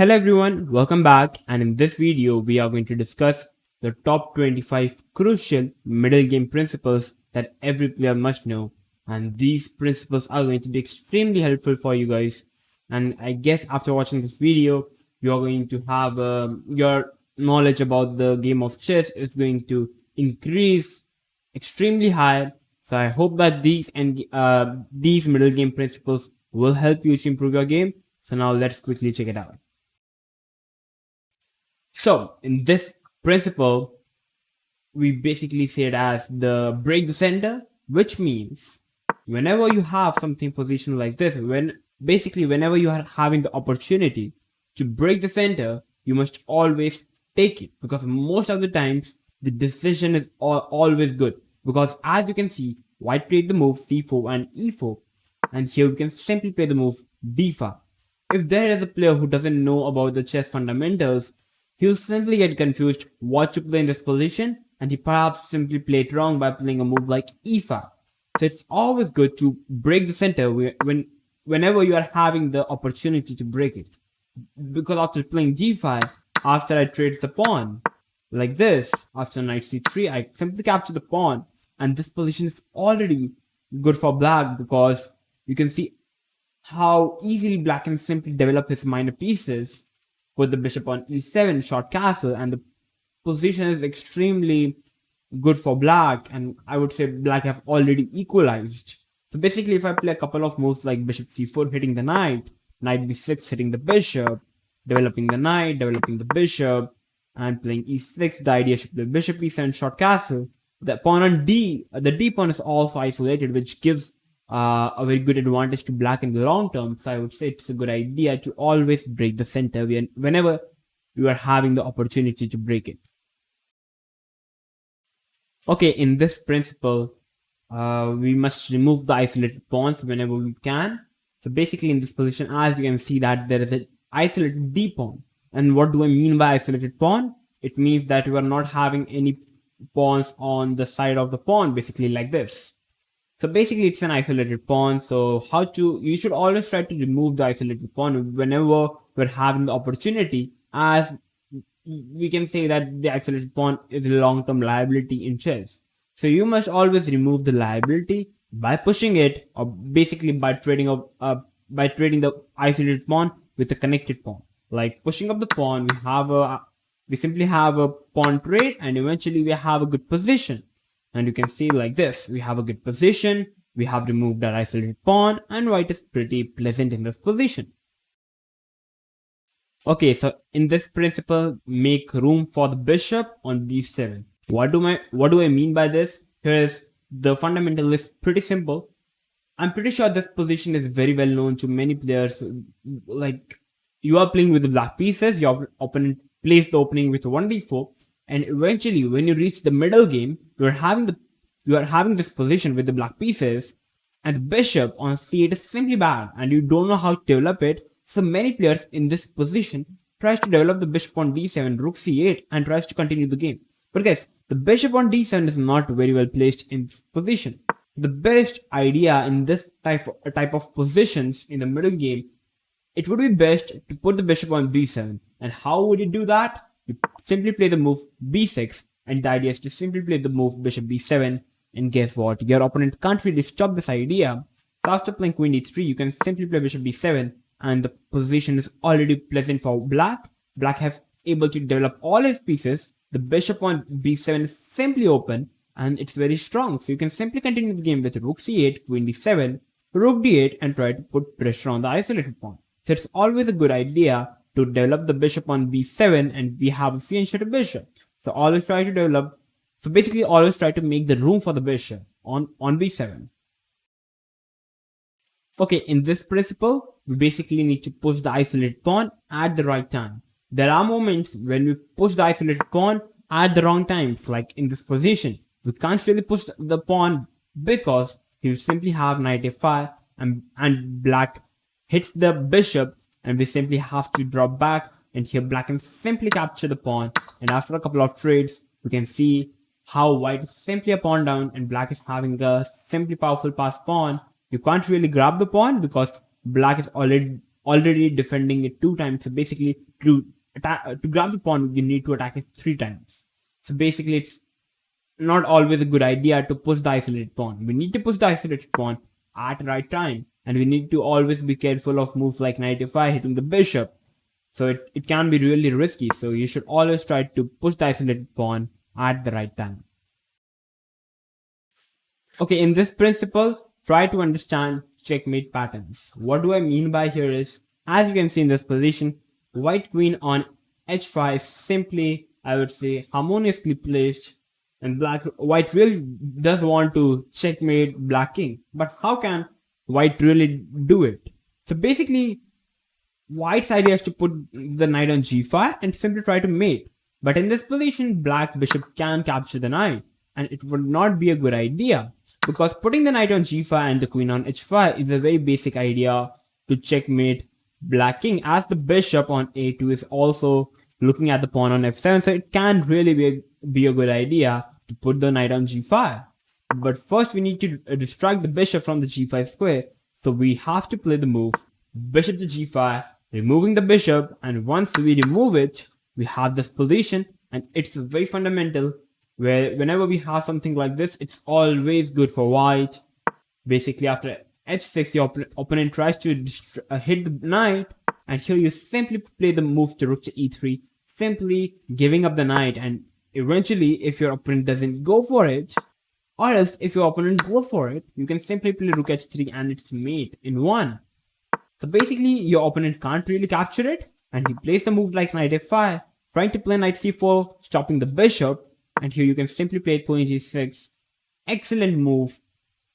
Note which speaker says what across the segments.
Speaker 1: Hello everyone, welcome back, and in this video we are going to discuss the top 25 crucial middle game principles that every player must know, and these principles are going to be extremely helpful for you guys. And I guess after watching this video you are going to have your knowledge about the game of chess is going to increase extremely high. So I hope that these middle game principles will help you to improve your game. So now let's quickly check it out. So in this principle, we basically say it as the break the center, which means whenever you have something positioned like this, whenever you are having the opportunity to break the center, you must always take it, because most of the times the decision is always good. Because as you can see, white played the move c4 and e4, and here we can simply play the move d5. If there is a player who doesn't know about the chess fundamentals, he'll simply get confused what to play in this position, and he perhaps simply played wrong by playing a move like e5. So it's always good to break the center whenever you are having the opportunity to break it. Because after playing d5, after I trade the pawn like this, after knight c3, I simply capture the pawn, and this position is already good for black, because you can see how easily black can simply develop his minor pieces, put the bishop on e7, short castle, and the position is extremely good for black, and I would say black have already equalized. So basically, if I play a couple of moves like bishop c4 hitting the knight, knight b6 hitting the bishop, developing the knight, developing the bishop, and playing e6, the idea should play bishop e7, short castle. The pawn on d, the d pawn is also isolated, which gives a very good advantage to black in the long term. So I would say it's a good idea to always break the center whenever you are having the opportunity to break it. Okay, in this principle, we must remove the isolated pawns whenever we can. So basically in this position, as you can see that there is an isolated d pawn. And what do I mean by isolated pawn? It means that you are not having any pawns on the side of the pawn, basically like this. So basically it's an isolated pawn. So you should always try to remove the isolated pawn whenever we're having the opportunity, as we can say that the isolated pawn is a long-term liability in chess. So you must always remove the liability by pushing it, or basically by trading the isolated pawn with a connected pawn. Like pushing up the pawn, we simply have a pawn trade, and eventually we have a good position. And you can see like this, we have a good position, we have removed that isolated pawn, and white is pretty pleasant in this position. Okay, so in this principle, make room for the bishop on d7. What do I mean by this? Here is the fundamental is pretty simple. I'm pretty sure this position is very well known to many players. Like, you are playing with the black pieces, your opponent plays the opening with 1d4, and eventually when you reach the middle game, you are having this position with the black pieces, and the bishop on c8 is simply bad, and you don't know how to develop it. So many players in this position tries to develop the bishop on d7, rook c8, and tries to continue the game. But guys, the bishop on d7 is not very well placed in this position. The best idea in this type of positions in the middle game, it would be best to put the bishop on b7. And how would you do that? You simply play the move b6, and the idea is to simply play the move bishop b7. And guess what? Your opponent can't really stop this idea. So after playing queen d3, you can simply play bishop b7, and the position is already pleasant for black. Black has able to develop all his pieces. The bishop on b7 is simply open, and it's very strong. So you can simply continue the game with rook c8, queen d7, rook d8, and try to put pressure on the isolated pawn. So it's always a good idea to develop the bishop on b7, and we have a fianchetto bishop. So always try to make the room for the bishop on b7. Okay, in this principle, we basically need to push the isolated pawn at the right time. There are moments when we push the isolated pawn at the wrong times, like in this position. We can't really push the pawn because you simply have knight f5, and black hits the bishop, and we simply have to drop back, and here black can simply capture the pawn. And after a couple of trades, we can see how white is simply a pawn down, and black is having a simply powerful pass pawn. You can't really grab the pawn because black is already already defending it 2 times. So basically, to attack, to grab the pawn, you need to attack it 3 times. So basically, it's not always a good idea to push the isolated pawn. We need to push the isolated pawn at the right time, and we need to always be careful of moves like knight f5 hitting the bishop. So it can be really risky. So you should always try to push the isolated pawn at the right time. Okay, in this principle, try to understand checkmate patterns. What do I mean by here is, as you can see in this position, white queen on h5 is simply, I would say, harmoniously placed, and white really does want to checkmate black king. But how can white really do it? So basically, white's idea is to put the knight on g5 and simply try to mate. But in this position, black bishop can capture the knight, and it would not be a good idea, because putting the knight on g5 and the queen on h5 is a very basic idea to checkmate black king, as the bishop on a2 is also looking at the pawn on f7, so it can really be a good idea to put the knight on g5. But first we need to distract the bishop from the g5 square, so we have to play the move bishop to g5, removing the bishop, and once we remove it, we have this position, and it's very fundamental, where whenever we have something like this, it's always good for white. Basically, after h6, the opponent tries to hit the knight, and here you simply play the move to rook to e3, simply giving up the knight, and eventually, if your opponent doesn't go for it, or else if your opponent goes for it, you can simply play rook h3 and it's mate in 1. So basically, your opponent can't really capture it, and he plays the move like knight f5, trying to play knight c4, stopping the bishop, and here you can simply play queen g6. Excellent move.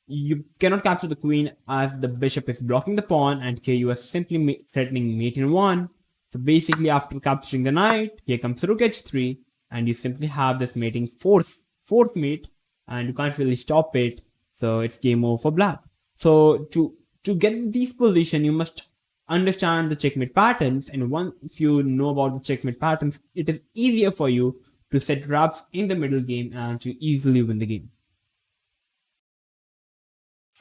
Speaker 1: You cannot capture the queen as the bishop is blocking the pawn, and here you are simply threatening mate in 1. So basically, after capturing the knight, here comes rook h3, and you simply have this mating fourth mate, and you can't really stop it. So it's game over for black. So to get these positions, you must understand the checkmate patterns, and once you know about the checkmate patterns, it is easier for you to set traps in the middle game and to easily win the game.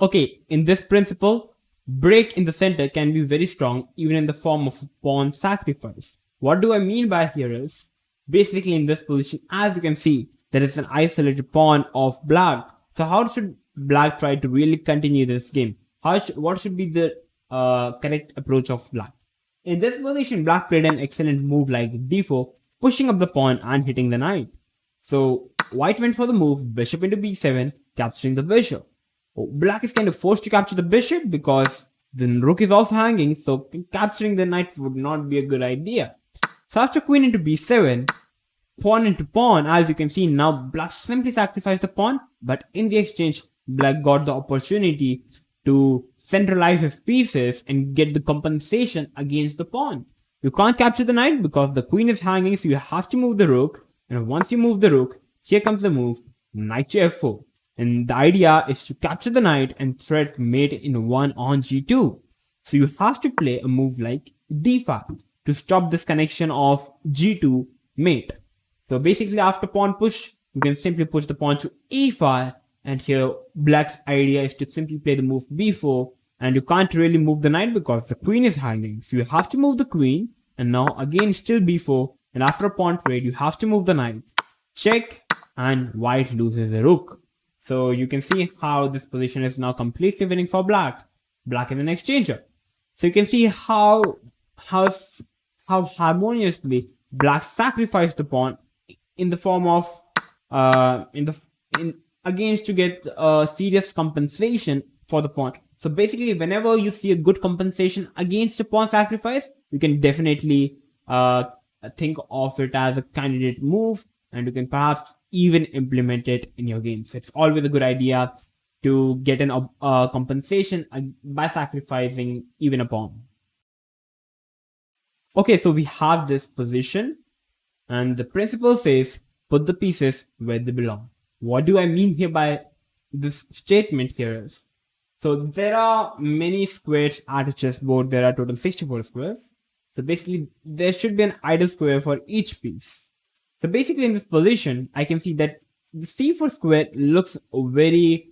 Speaker 1: Okay, in this principle, break in the center can be very strong even in the form of pawn sacrifice. What do I mean by here is, basically in this position, as you can see, there is an isolated pawn of black. So how should black try to really continue this game? What should be the correct approach of black? In this position, black played an excellent move like d4, pushing up the pawn and hitting the knight. So white went for the move bishop into b7, capturing the bishop. Black is kind of forced to capture the bishop because the rook is also hanging, so capturing the knight would not be a good idea. So after queen into b7, pawn into pawn, as you can see now, black simply sacrificed the pawn, but in the exchange, black got the opportunity to centralize his pieces and get the compensation against the pawn. You can't capture the knight because the queen is hanging, so you have to move the rook, and once you move the rook, here comes the move knight to f4. And the idea is to capture the knight and threat mate in 1 on g2. So you have to play a move like d5 to stop this connection of g2 mate. So basically after pawn push, you can simply push the pawn to e5, and here black's idea is to simply play the move b4, and you can't really move the knight because the queen is hanging. So you have to move the queen, and now again still b4, and after a pawn trade, you have to move the knight. Check, and white loses the rook. So you can see how this position is now completely winning for black. Black is an exchanger. So you can see how harmoniously black sacrificed the pawn in the form of against to get a serious compensation for the pawn. So basically, whenever you see a good compensation against a pawn sacrifice, you can definitely think of it as a candidate move, and you can perhaps even implement it in your game. So it's always a good idea to get an compensation by sacrificing even a pawn. Okay, so we have this position, and the principle says put the pieces where they belong. What do I mean here by this statement here is, so there are many squares at a chessboard. There are total 64 squares. So basically, there should be an idle square for each piece. So basically in this position, I can see that the c4 square looks a very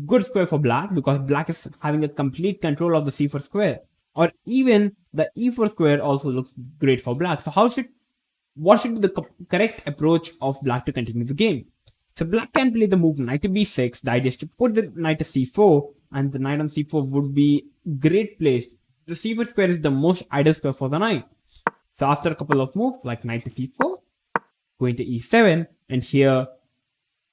Speaker 1: good square for black because black is having a complete control of the c4 square. or even the e4 square also looks great for black. So what should be the correct approach of black to continue the game? So black can play the move knight to b6. The idea is to put the knight to c4, and the knight on c4 would be great place. The c4 square is the most ideal square for the knight. So after a couple of moves like knight to c4, going to e7, and here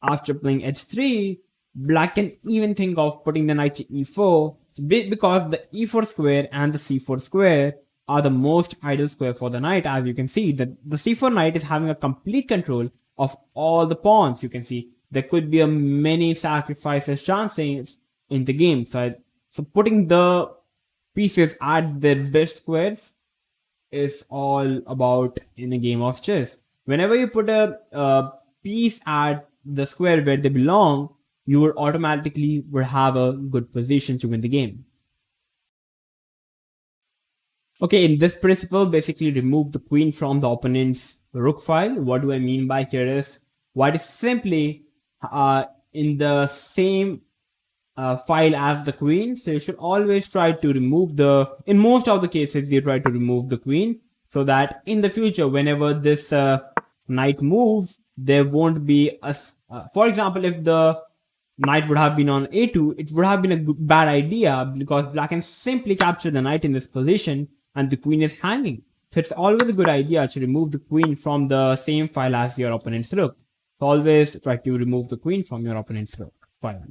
Speaker 1: after playing h3, black can even think of putting the knight to e4 because the e4 square and the c4 square are the most ideal square for the knight. As you can see, that the c4 knight is having a complete control of all the pawns. You can see there could be a many sacrifices chances in the game. So putting the pieces at their best squares is all about in a game of chess. Whenever you put a piece at the square where they belong, you would automatically would have a good position to win the game. Okay, in this principle, basically remove the queen from the opponent's rook file. What do I mean by here is white is simply in the same file as the queen. So you should always try to remove in most of the cases, you try to remove the queen so that in the future, whenever this knight moves, there won't be for example, if the knight would have been on a2, it would have been a bad idea because black can simply capture the knight in this position and the queen is hanging. So it's always a good idea to remove the queen from the same file as your opponent's rook. So always try to remove the queen from your opponent's rook file.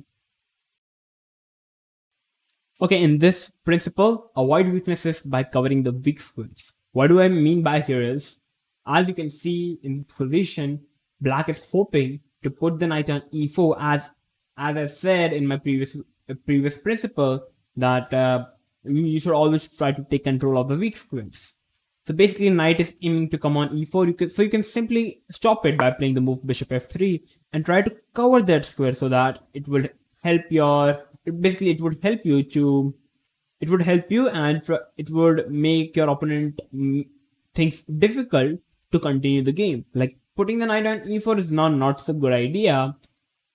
Speaker 1: Okay, in this principle, avoid weaknesses by covering the weak squares. What do I mean by here is, as you can see in this position, black is hoping to put the knight on e4 as I said in my previous principle that you should always try to take control of the weak squares. So basically, knight is aiming to come on e4. So you can simply stop it by playing the move bishop f3 and try to cover that square so that it will help your. Basically, it would help you to. It would help you and it would make your opponent things difficult to continue the game. Like putting the knight on e4 is not such a good idea.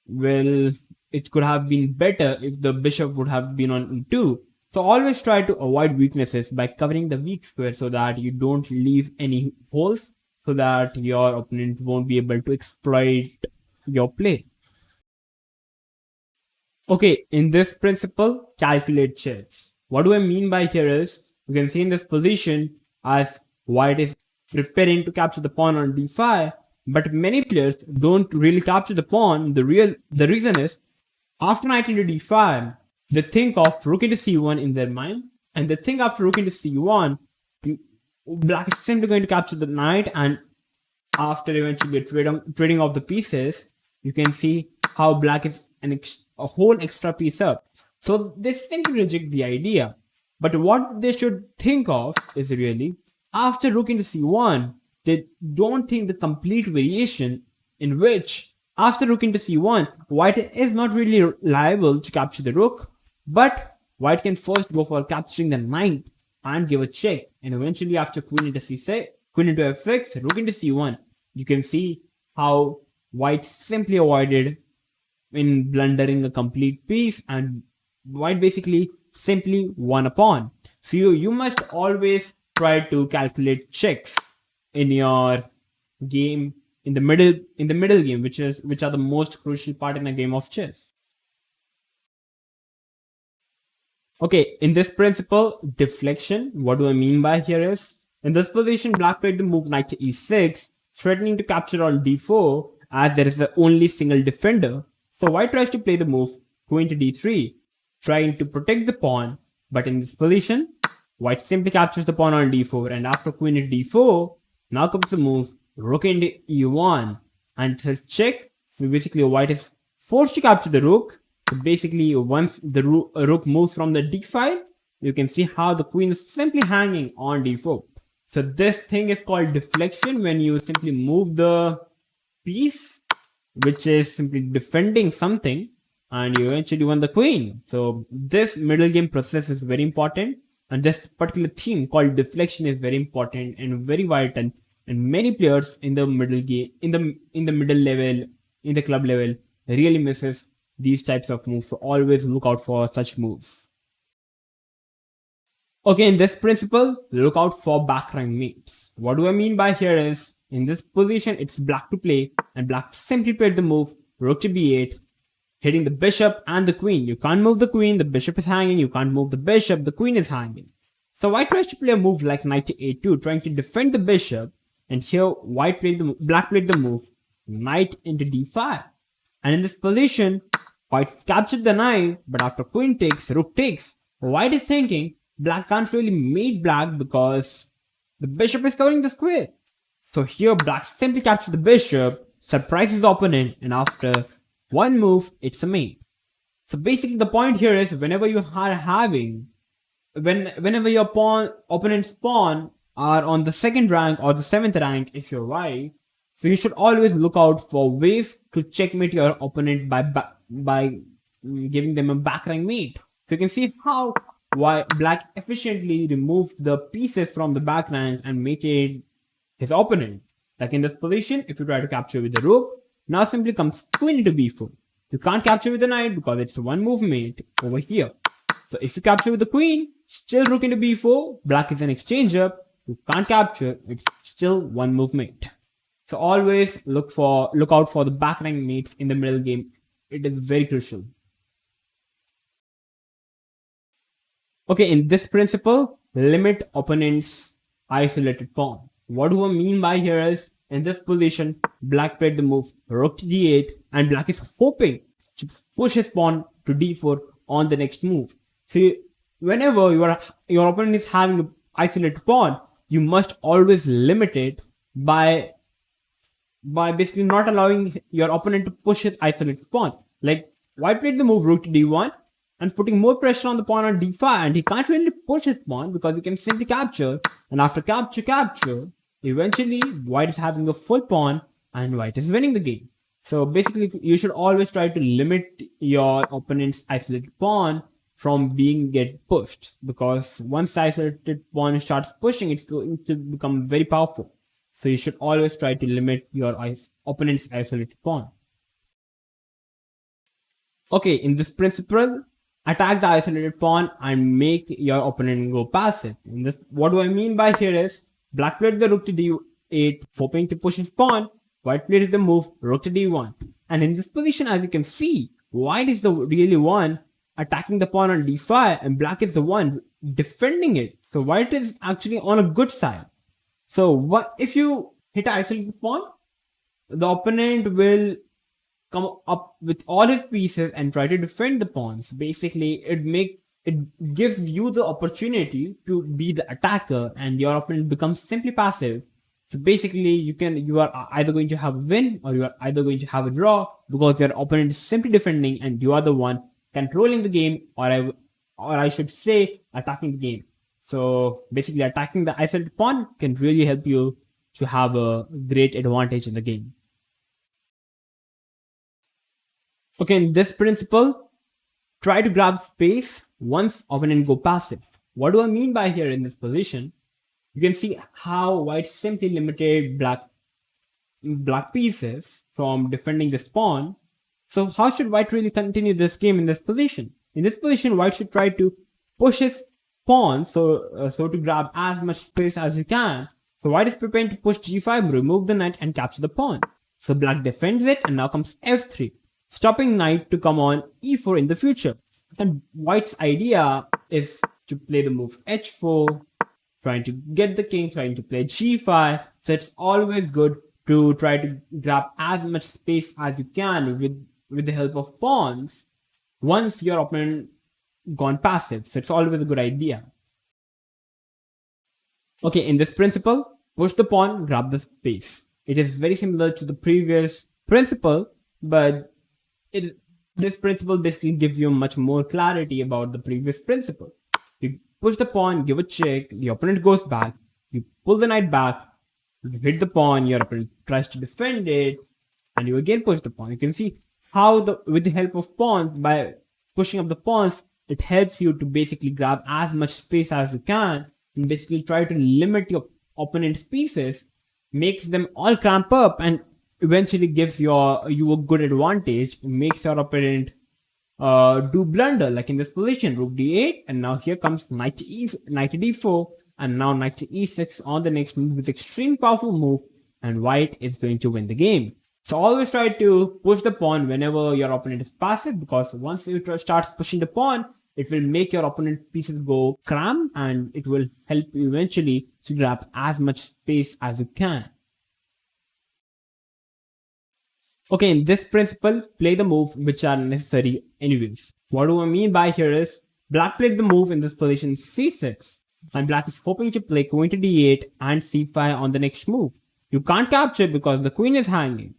Speaker 1: Well, it could have been better if the bishop would have been on e2. So always try to avoid weaknesses by covering the weak square so that you don't leave any holes so that your opponent won't be able to exploit your play. Okay, in this principle, calculate checks. What do I mean by here is, you can see in this position as white is preparing to capture the pawn on d5, but many players don't really capture the pawn. The reason is, after knight into d5, they think of rook into c1 in their mind, and they think after rook into c1, black is simply going to capture the knight, and after eventually trading off the pieces, you can see how black is a whole extra piece up. So they tend to reject the idea. But what they should think of is really, after rook into c1, they don't think the complete variation in which after rook into c1, white is not really liable to capture the rook, but white can first go for capturing the knight and give a check. And eventually after queen into c6, queen into f6, rook into c1, you can see how white simply avoided in blundering a complete piece, and white basically simply won a pawn. So you must always try to calculate checks in your game in the middle game, which are the most crucial part in a game of chess. Okay, in this principle, deflection, what do I mean by here is, in this position, black played the move knight to e6, threatening to capture on d4 as there is the only single defender. So white tries to play the move queen to d3, trying to protect the pawn, but in this position, white simply captures the pawn on d4, and after queen to d4, now comes the move rook into e1, and to check, so basically white is forced to capture the rook. So basically, once the rook moves from the d file, you can see how the queen is simply hanging on d4. So this thing is called deflection, when you simply move the piece, which is simply defending something, and you eventually won the queen. So this middle game process is very important, and this particular theme called deflection is very important and very vital. And many players in the middle game, in the middle level, in the club level, really misses these types of moves. So always look out for such moves. Okay, in this principle, look out for backrank mates. What do I mean by here is, in this position, it's black to play, and black simply played the move rook to b8, hitting the bishop and the queen. You can't move the queen, the bishop is hanging, you can't move the bishop, the queen is hanging. So white tries to play a move like knight to a2, trying to defend the bishop, and here black played the move knight into d5. And in this position, white captured the knight, but after queen takes, rook takes. White is thinking black can't really mate black because the bishop is covering the square. So here black simply captured the bishop, surprises the opponent, and after one move, it's a mate. So basically the point here is whenever you are having whenever your opponent's pawn are on the second rank or the seventh rank if you're white, so you should always look out for ways to checkmate your opponent by giving them a backrank mate. So you can see how black efficiently removed the pieces from the back rank and mated his opponent. Like in this position, if you try to capture with the rook, now simply comes queen into b4. You can't capture with the knight because it's one move mate over here. So if you capture with the queen, still rook into b4, black is an exchanger, you can't capture, it's still one move mate. So always look out for the backrank mates in the middle game. It is very crucial. Okay, in this principle, limit opponent's isolated pawn. What do I mean by here is, in this position, black played the move rook to d8, and black is hoping to push his pawn to d4 on the next move. So whenever your opponent is having an isolated pawn, you must always limit it by basically not allowing your opponent to push his isolated pawn. Like white played the move rook to d1 and putting more pressure on the pawn on d5, and he can't really push his pawn because he can simply capture, and after capture, eventually white is having a full pawn and white is winning the game. So basically you should always try to limit your opponent's isolated pawn from get pushed, because once the isolated pawn starts pushing, it's going to become very powerful. So you should always try to limit your opponent's isolated pawn. Okay, in this principle, attack the isolated pawn and make your opponent go passive. In this, what do I mean by here is, black played the rook to d8, hoping to push his pawn. White played the move rook to d1. And in this position, as you can see, white is the really one attacking the pawn on d5, and black is the one defending it. So white is actually on a good side. So what if you hit an isolated pawn, the opponent will come up with all his pieces and try to defend the pawns. Basically, it gives you the opportunity to be the attacker, and your opponent becomes simply passive. So basically, you are either going to have a win or you are either going to have a draw, because your opponent is simply defending and you are the one controlling the game, or I should say attacking the game. So basically, attacking the isolated pawn can really help you to have a great advantage in the game. Okay, in this principle, try to grab space once opponent go passive. What do I mean by here in this position? You can see how white simply limited black pieces from defending this pawn. So how should white really continue this game in this position? In this position, white should try to push his pawn so to grab as much space as he can. So white is preparing to push g5, remove the knight and capture the pawn. So black defends it, and now comes f3, stopping knight to come on e4 in the future. And white's idea is to play the move h4, trying to get the king, trying to play g5. So it's always good to try to grab as much space as you can with the help of pawns once your opponent gone passive. So it's always a good idea. Okay, in this principle, push the pawn, grab the space. It is very similar to the previous principle, but this principle basically gives you much more clarity about the previous principle. You push the pawn, give a check, the opponent goes back, you pull the knight back, you hit the pawn, your opponent tries to defend it, and you again push the pawn. You can see how with the help of pawns, by pushing up the pawns, it helps you to basically grab as much space as you can and basically try to limit your opponent's pieces, makes them all cramp up, and eventually gives you a good advantage. It makes your opponent do blunder, like in this position, rook d8, and now here comes knight d4, and now knight to e6 on the next move with extreme powerful move, and white is going to win the game. So always try to push the pawn whenever your opponent is passive, because once you start pushing the pawn, it will make your opponent pieces go cram, and it will help you eventually to grab as much space as you can. Okay, in this principle, play the move which are necessary anyways. What do I mean by here is, black played the move in this position c6, and black is hoping to play queen to d8 and c5 on the next move. You can't capture because the queen is hanging.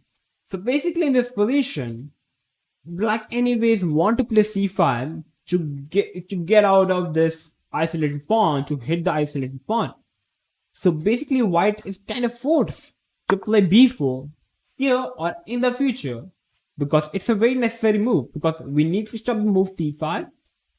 Speaker 1: So basically in this position, black anyways want to play c5 to get out of this isolated pawn, to hit the isolated pawn. So basically white is kind of forced to play b4 here or in the future, because it's a very necessary move, because we need to stop the move c5.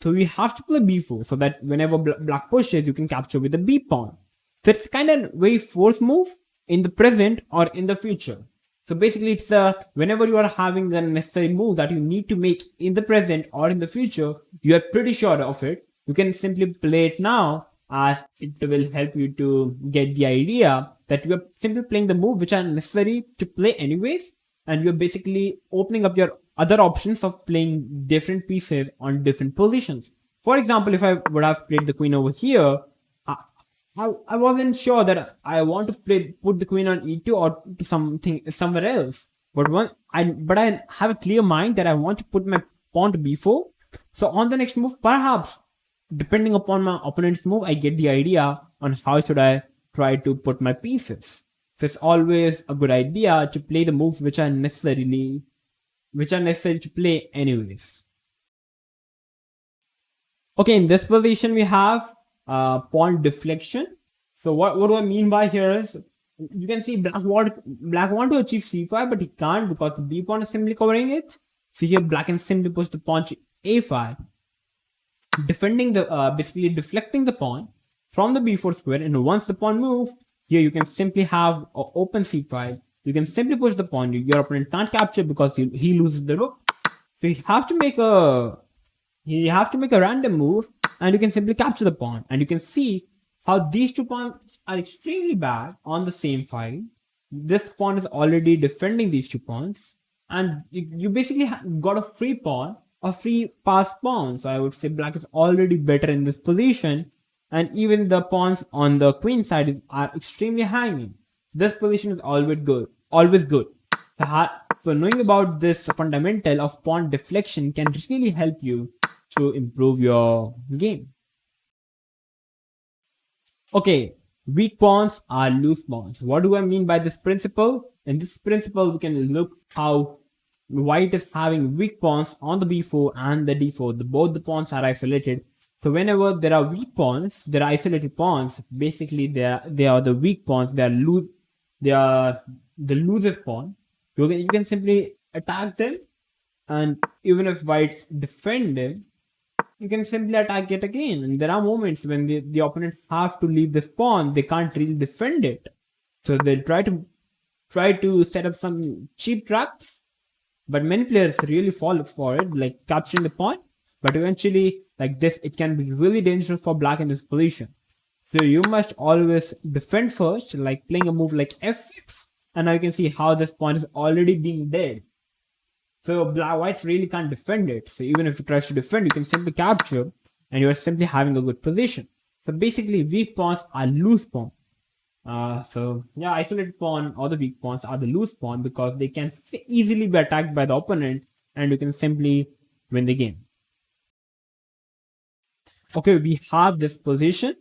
Speaker 1: So we have to play b4 so that whenever black pushes, you can capture with the b pawn. So it's kind of very forced move in the present or in the future. So basically it's whenever you are having a necessary move that you need to make in the present or in the future, you are pretty sure of it, you can simply play it now, as it will help you to get the idea that you are simply playing the move which are necessary to play anyways, and you're basically opening up your other options of playing different pieces on different positions. For example, if I would have played the queen over here, I wasn't sure that I want to put the queen on e2 or to somewhere else. But I have a clear mind that I want to put my pawn to b4. So on the next move, perhaps depending upon my opponent's move, I get the idea on how should I try to put my pieces. So it's always a good idea to play the moves which are necessary to play anyways. Okay, in this position we have pawn deflection. So what do I mean by here is, you can see black want to achieve c5, but he can't because the b pawn is simply covering it. So here black can simply push the pawn to a5, defending the basically deflecting the pawn from the b4 square. And once the pawn moves, here you can simply have open c5. You can simply push the pawn. Your opponent can't capture because he loses the rook. So you have to make a random move, and you can simply capture the pawn. And you can see how these two pawns are extremely bad on the same file. This pawn is already defending these two pawns, and you basically got a free pawn, a free pass pawn. So I would say black is already better in this position, and even the pawns on the queen side are extremely hanging. This position is always good. So knowing about this fundamental of pawn deflection can really help you to improve your game. Okay, weak pawns are loose pawns. What do I mean by this principle? In this principle, we can look how white is having weak pawns on the b4 and the d4. Both the pawns are isolated. So whenever there are weak pawns, there are isolated pawns. Basically, they are the weak pawns. They are the loosest pawn. You can simply attack them, and even if white defend them, you can simply attack it again. And there are moments when the opponent have to leave this pawn, they can't really defend it. So they'll try to set up some cheap traps, but many players really fall for it, like capturing the pawn. But eventually, like this, it can be really dangerous for black in this position. So you must always defend first, like playing a move like f6. And now you can see how this pawn is already being dead. So white really can't defend it. So even if it tries to defend, you can simply capture, and you are simply having a good position. So basically, weak pawns are loose pawn. So yeah, isolated pawn or the weak pawns are the loose pawn because they can easily be attacked by the opponent, and you can simply win the game. Okay, we have this position.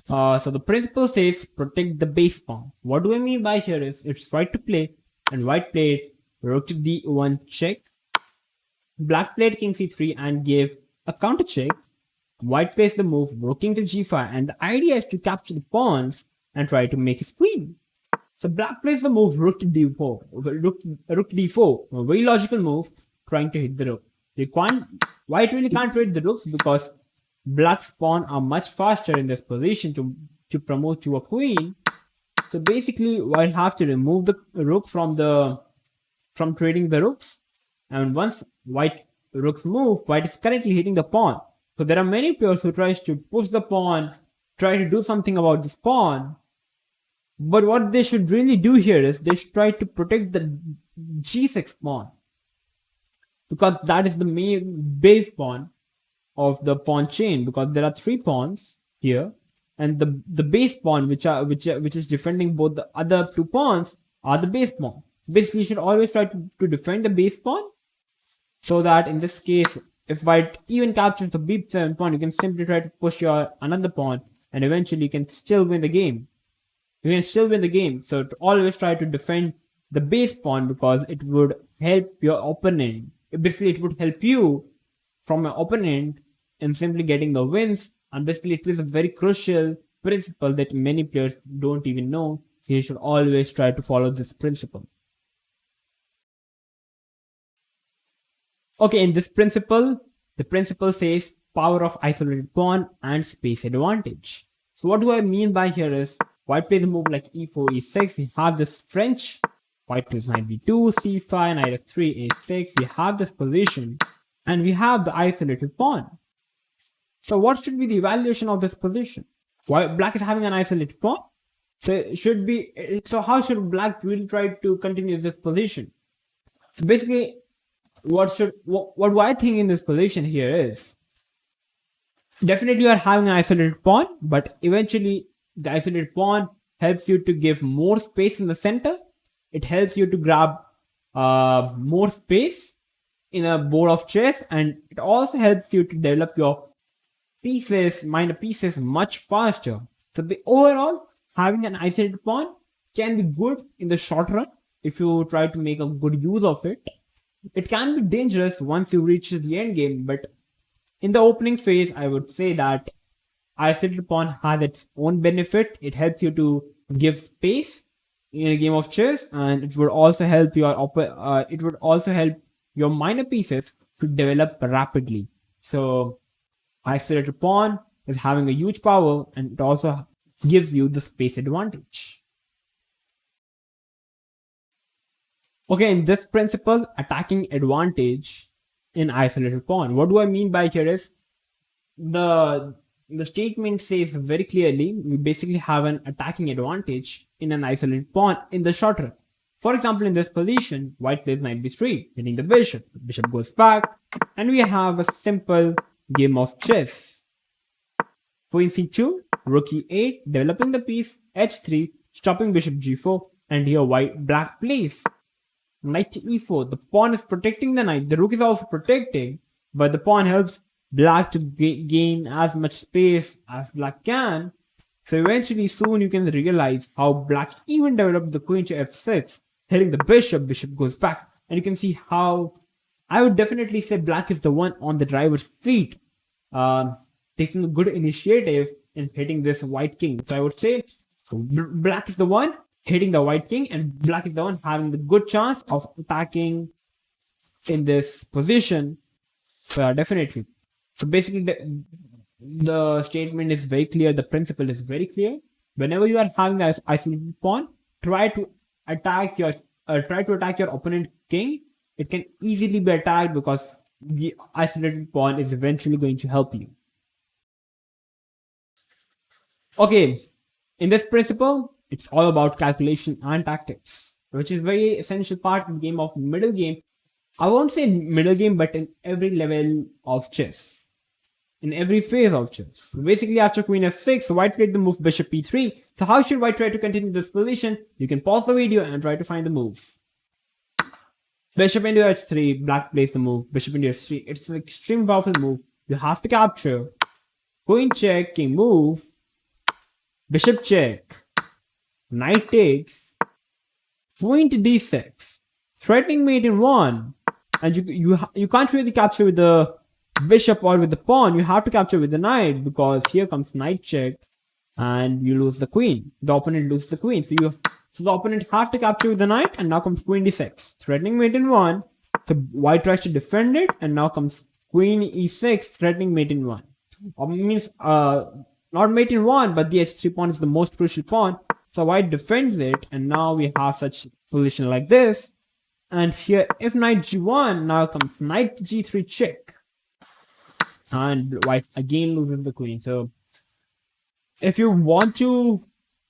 Speaker 1: So the principle says protect the base pawn. What do I mean by here is, it's right to play, and white played rook to d1 check. Black played king c3 and gave a counter check. White plays the move rook king to g5, and the idea is to capture the pawns and try to make his queen. So black plays the move rook to d4, rook to d4, a very logical move, trying to hit the rook. White really can't hit the rooks because black's pawn are much faster in this position to promote to a queen. So basically, white have to remove the rook from trading the rooks, and once white rook's move, white is currently hitting the pawn. So there are many players who tries to push the pawn, try to do something about this pawn. But what they should really do here is they should try to protect the g6 pawn, because that is the main base pawn of the pawn chain, because there are 3 pawns here, and the base pawn which is defending both the other 2 pawns are the base pawn. Basically, you should always try to defend the base pawn, so that in this case, if white even captures the b7 pawn, you can simply try to push your another pawn, and eventually you can still win the game. So to always try to defend the base pawn, because it would help your opponent. Basically, it would help you from your opponent in simply getting the wins. And basically, it is a very crucial principle that many players don't even know. So you should always try to follow this principle. Okay, in this principle, the principle says power of isolated pawn and space advantage. So what do I mean by here is, white plays a move like e4, e6. We have this French. White plays knight b2, c5, knight f3, a6. We have this position, and we have the isolated pawn. So what should be the evaluation of this position? Why black is having an isolated pawn? So how should black really try to continue this position? So basically, what do I think in this position here is, definitely you are having an isolated pawn, but eventually the isolated pawn helps you to give more space in the center. It helps you to grab more space in a board of chess, and it also helps you to develop your minor pieces much faster. So overall, having an isolated pawn can be good in the short run if you try to make a good use of it. It can be dangerous once you reach the end game, but in the opening phase, I would say that isolated pawn has its own benefit. It helps you to give space in a game of chess, and it would also help your minor pieces to develop rapidly. So isolated pawn is having a huge power, and it also gives you the space advantage. Okay, in this principle, attacking advantage in isolated pawn. What do I mean by here is, the statement says very clearly, we basically have an attacking advantage in an isolated pawn in the short run. For example, in this position, white plays knight b3, hitting the bishop. The bishop goes back, and we have a simple game of chess. Queen c2, rook e8, developing the piece, h3, stopping bishop g4, and here black plays knight to e4. The pawn is protecting the knight. The rook is also protecting, but the pawn helps black to gain as much space as black can. So eventually, soon you can realize how black even developed the queen to f6, hitting the bishop. Bishop goes back, and you can see how I would definitely say black is the one on the driver's seat, taking a good initiative in hitting this white king. So I would say black is the one hitting the white king, and black is the one having the good chance of attacking in this position. So definitely. So basically, the statement is very clear. The principle is very clear. Whenever you are having an isolated pawn, try to attack your opponent king. It can easily be attacked because the isolated pawn is eventually going to help you. Okay, in this principle, it's all about calculation and tactics, which is very essential part in the game of middle game. I won't say middle game, but in every level of chess, in every phase of chess. Basically, after queen f6, white played the move bishop e3. So how should white try to continue this position? You can pause the video and try to find the move. Bishop into h3, black plays the move, bishop into h3. It's an extremely powerful move. You have to capture. Queen check, king move, bishop check, knight takes, queen to d6, threatening mate in 1, and you can't really capture with the bishop or with the pawn. You have to capture with the knight, because here comes knight check, and you lose the queen. The opponent loses the queen, so the opponent have to capture with the knight, and now comes queen d6, threatening mate in 1. So white tries to defend it, and now comes queen e6, threatening mate in 1. Means not mate in 1, but the h3 pawn is the most crucial pawn. So white defends it, and now we have such position like this. And here, if knight g1, now comes knight g3 check. And white again loses the queen. So if you want to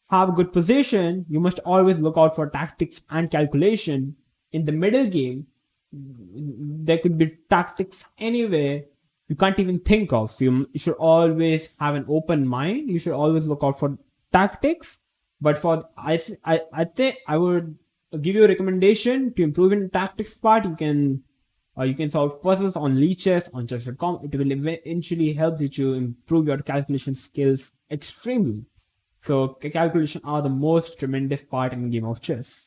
Speaker 1: have a good position, you must always look out for tactics and calculation. In the middle game, there could be tactics anywhere you can't even think of. You should always have an open mind. You should always look out for tactics. But for I think I would give you a recommendation to improve in tactics part. You can solve puzzles on leeches on chess.com. It will eventually help you to improve your calculation skills extremely. So calculation are the most tremendous part in a game of chess.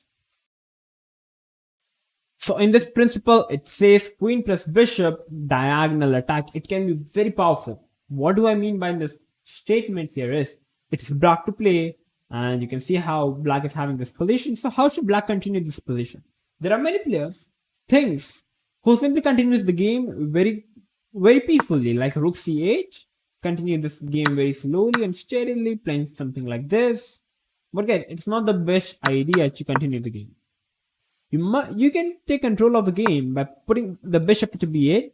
Speaker 1: So in this principle, it says queen plus bishop diagonal attack. It can be very powerful. What do I mean by this statement here is, it is black to play, and you can see how black is having this position. So how should black continue this position? There are many players, things, who simply continues the game very, very peacefully, like rook c8, continue this game very slowly and steadily, playing something like this. But guys, it's not the best idea to continue the game. You can take control of the game by putting the bishop to b8.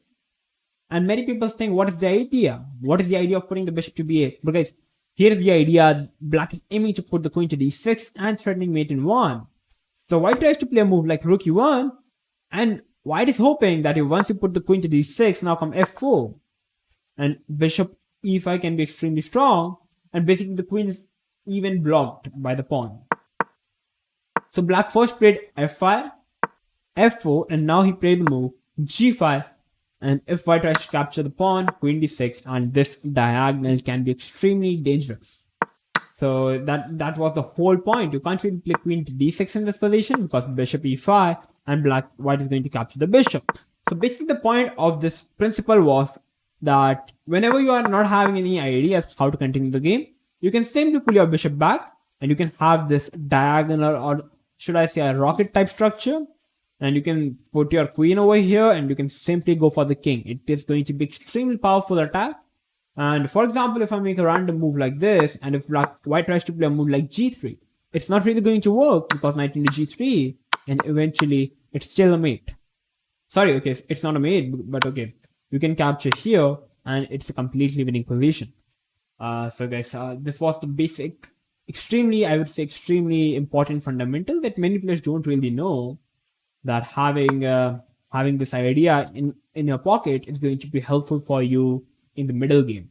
Speaker 1: And many people think, what is the idea? What is the idea of putting the bishop to b8? But guys, here's the idea. Black is aiming to put the queen to d6 and threatening mate in 1. So white tries to play a move like rook e1. And white is hoping that once you put the queen to d6, now come f4. And bishop e5 can be extremely strong. And basically the queen is even blocked by the pawn. So black first played f5, f4, and now he played the move g5. And if white tries to capture the pawn, queen d6, and this diagonal can be extremely dangerous. So that was the whole point. You can't really play queen to d6 in this position because bishop e5 and white is going to capture the bishop. So basically the point of this principle was that whenever you are not having any ideas how to continue the game, you can simply pull your bishop back and you can have this diagonal, or should I say a rocket type structure, and you can put your queen over here and you can simply go for the king. It is going to be extremely powerful attack. And for example, if I make a random move like this, and if white tries to play a move like g3, it's not really going to work because knight into g3, and eventually it's still a mate. Sorry, okay, it's not a mate, but okay, you can capture here and it's a completely winning position. So guys, this was the basic, I would say extremely important fundamental that many players don't really know, that having this idea in your pocket is going to be helpful for you in the middle game.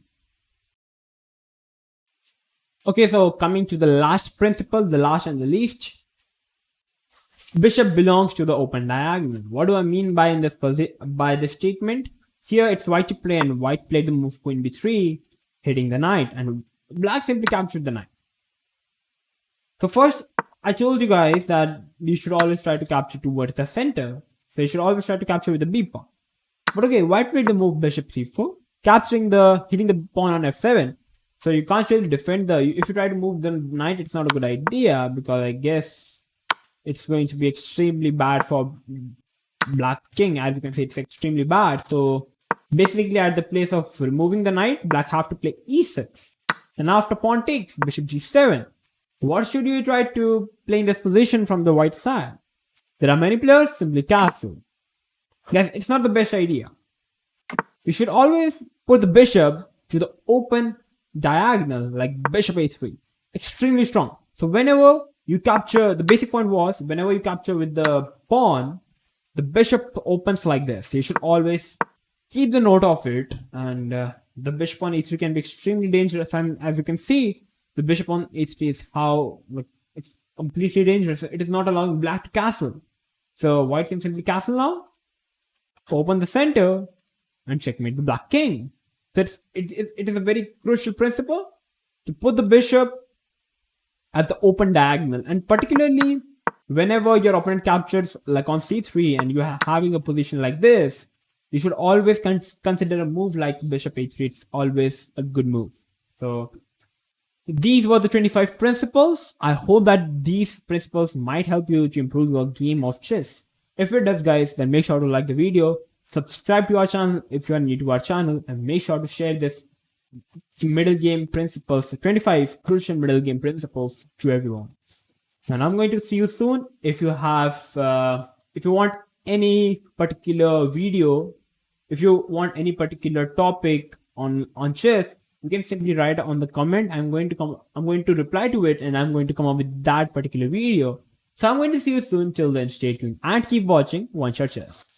Speaker 1: Okay, so coming to the last principle, the last and the least, bishop belongs to the open diagonal. What do I mean by this statement? Here it's white to play, and white played the move queen b3, hitting the knight, and black simply captured the knight. So first, I told you guys that you should always try to capture towards the center. So you should always try to capture with the b pawn. But okay, white played the move bishop c4, hitting the pawn on f7. So you can't really defend if you try to move the knight, it's not a good idea, because I guess it's going to be extremely bad for black king. As you can see, it's extremely bad. So basically at the place of removing the knight, black have to play e6. And after pawn takes, bishop g7. What should you try to play in this position from the white side? There are many players, simply castle. Guys, it's not the best idea. You should always put the bishop to the open diagonal, like bishop a3. Extremely strong. So whenever you capture, the basic point was, whenever you capture with the pawn, the bishop opens like this. You should always keep the note of it. And the bishop on a3 can be extremely dangerous. And as you can see, the bishop on h3 is it's completely dangerous. It is not allowing black to castle. So white can simply castle now, open the center, and checkmate the black king. So it is a very crucial principle to put the bishop at the open diagonal. And particularly whenever your opponent captures like on c3 and you are having a position like this, you should always consider a move like bishop a3. It's always a good move. So these were the 25 principles. I hope that these principles might help you to improve your game of chess. If it does, guys, then make sure to like the video, subscribe to our channel if you are new to our channel, and make sure to share this middle game principles, 25 crucial middle game principles, to everyone. And I'm going to see you soon. If if you want any particular video, if you want any particular topic on chess, you can simply write on the comment. I'm going to reply to it, and I'm going to come up with that particular video. So I'm going to see you soon. Till then, stay tuned and keep watching One Shot Chess.